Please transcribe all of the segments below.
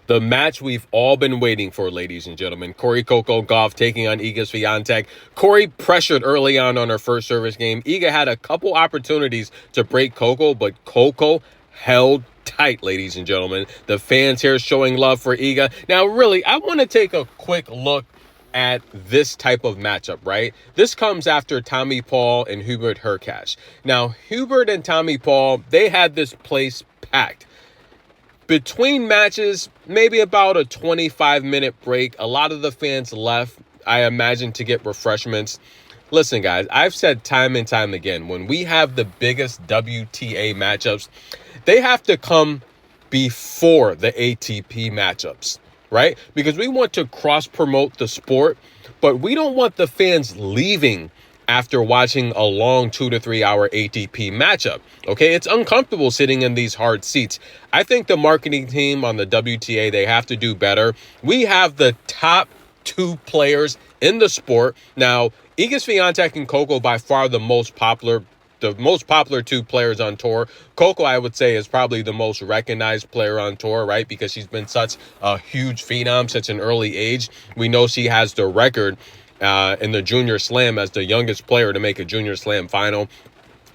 The match we've all been waiting for, ladies and gentlemen. Coco Gauff taking on Iga Swiatek. Corey pressured early on her first service game. Iga had a couple opportunities to break Coco, but Coco held tight, ladies and gentlemen. The fans here showing love for Iga. Now, really, I want to take a quick look at this type of matchup, right? This comes after Tommy Paul and Hubert Hurkacz. Now, Hubert and Tommy Paul, they had this place packed. Between matches, maybe about a 25-minute break. A lot of the fans left, I imagine, to get refreshments. Listen, guys, I've said time and time again, when we have the biggest WTA matchups, they have to come before the ATP matchups, right? Because we want to cross-promote the sport, but we don't want the fans leaving after watching a long 2 to 3 hour ATP matchup. Okay, it's uncomfortable sitting in these hard seats. I think the marketing team on the WTA, they have to do better. We have the top 2 players in the sport. Now, Iga Swiatek and Coco by far the most popular 2 players on tour. Coco, I would say, is probably the most recognized player on tour, right? Because she's been such a huge phenom, such an early age. We know she has the record in the Junior Slam as the youngest player to make a Junior Slam final.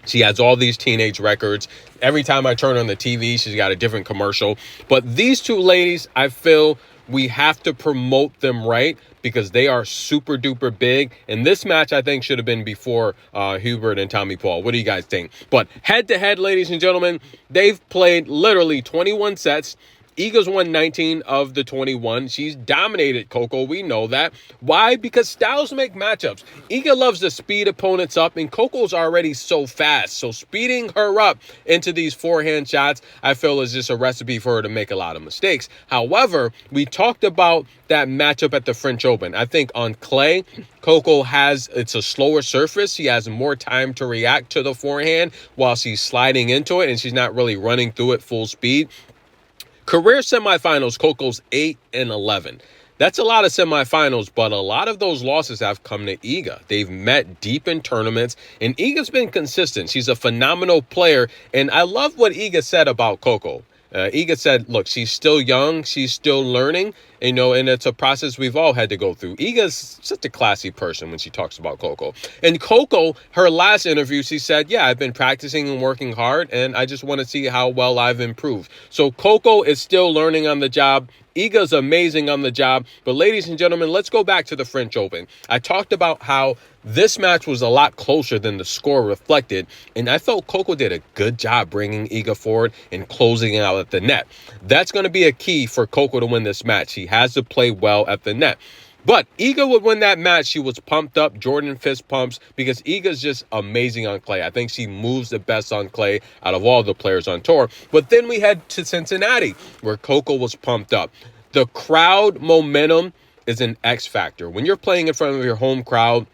She has all these teenage records. Every time I turn on the TV, she's got a different commercial. But these 2 ladies, I feel we have to promote them right because they are super duper big. And this match, I think, should have been before Hubert and Tommy Paul. What do you guys think? But head to head, ladies and gentlemen, they've played literally 21 sets. Iga's won 19 of the 21. She's dominated Coco. We know that. Why? Because styles make matchups. Iga loves to speed opponents up, and Coco's already so fast. So speeding her up into these forehand shots, I feel, is just a recipe for her to make a lot of mistakes. However, we talked about that matchup at the French Open. I think on clay, Coco it's a slower surface. She has more time to react to the forehand while she's sliding into it, and she's not really running through it full speed. Career semifinals, Coco's 8-11. That's a lot of semifinals, but a lot of those losses have come to Iga. They've met deep in tournaments, and Iga's been consistent. She's a phenomenal player, and I love what Iga said about Coco. Iga said, look, she's still young, she's still learning, and it's a process we've all had to go through. Iga's such a classy person when she talks about Coco. And Coco, her last interview, she said, yeah, I've been practicing and working hard, and I just want to see how well I've improved. So Coco is still learning on the job. Iga's amazing on the job. But ladies and gentlemen, let's go back to the French Open. I talked about how this match was a lot closer than the score reflected, and I felt Coco did a good job bringing Iga forward and closing out at the net. That's going to be a key for Coco to win this match. She has to play well at the net. But Iga would win that match. She was pumped up, Jordan fist pumps, because Iga's just amazing on clay. I think she moves the best on clay out of all the players on tour. But then we head to Cincinnati, where Coco was pumped up. The crowd momentum is an X factor. When you're playing in front of your home crowd,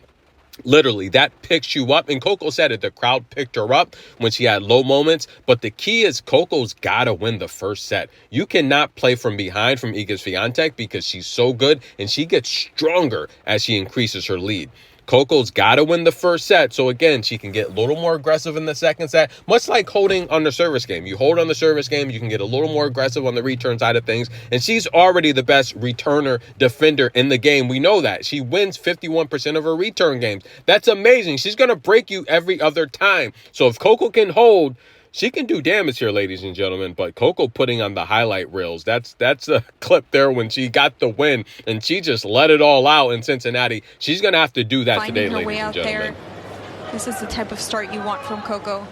literally, that picks you up. And Coco said it. The crowd picked her up when she had low moments. But the key is Coco's got to win the first set. You cannot play from behind from Iga Swiatek because she's so good and she gets stronger as she increases her lead. Coco's got to win the first set. So, again, she can get a little more aggressive in the second set, much like holding on the service game. You hold on the service game, you can get a little more aggressive on the return side of things. And she's already the best returner defender in the game. We know that. She wins 51% of her return games. That's amazing. She's going to break you every other time. So if Coco can hold, she can do damage here, ladies and gentlemen. But Coco putting on the highlight reels, that's a clip there when she got the win and she just let it all out in Cincinnati. She's going to have to do that today, ladies and gentlemen. This is the type of start you want from Coco.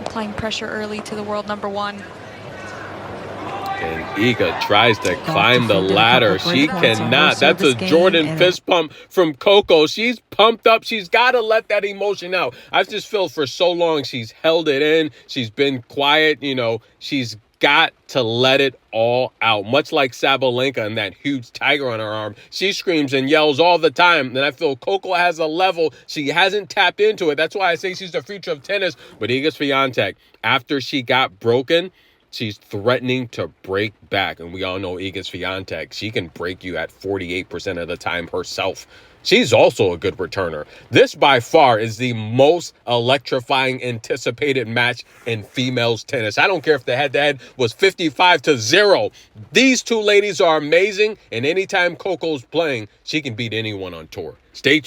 Applying pressure early to the world number 1. And Iga tries to climb the ladder. She cannot. That's a Jordan fist pump from Coco. She's pumped up. She's got to let that emotion out. I just feel for so long she's held it in. She's been quiet. She's got to let it all out. Much like Sabalenka and that huge tiger on her arm. She screams and yells all the time. And I feel Coco has a level. She hasn't tapped into it. That's why I say she's the future of tennis. But Iga Swiatek, after she got broken, she's threatening to break back. And we all know Iga Swiatek, she can break you at 48% of the time herself. She's also a good returner. This by far is the most electrifying anticipated match in females tennis. I don't care if the head-to-head was 55-0. These two ladies are amazing, and anytime Coco's playing, she can beat anyone on tour. Stay tuned.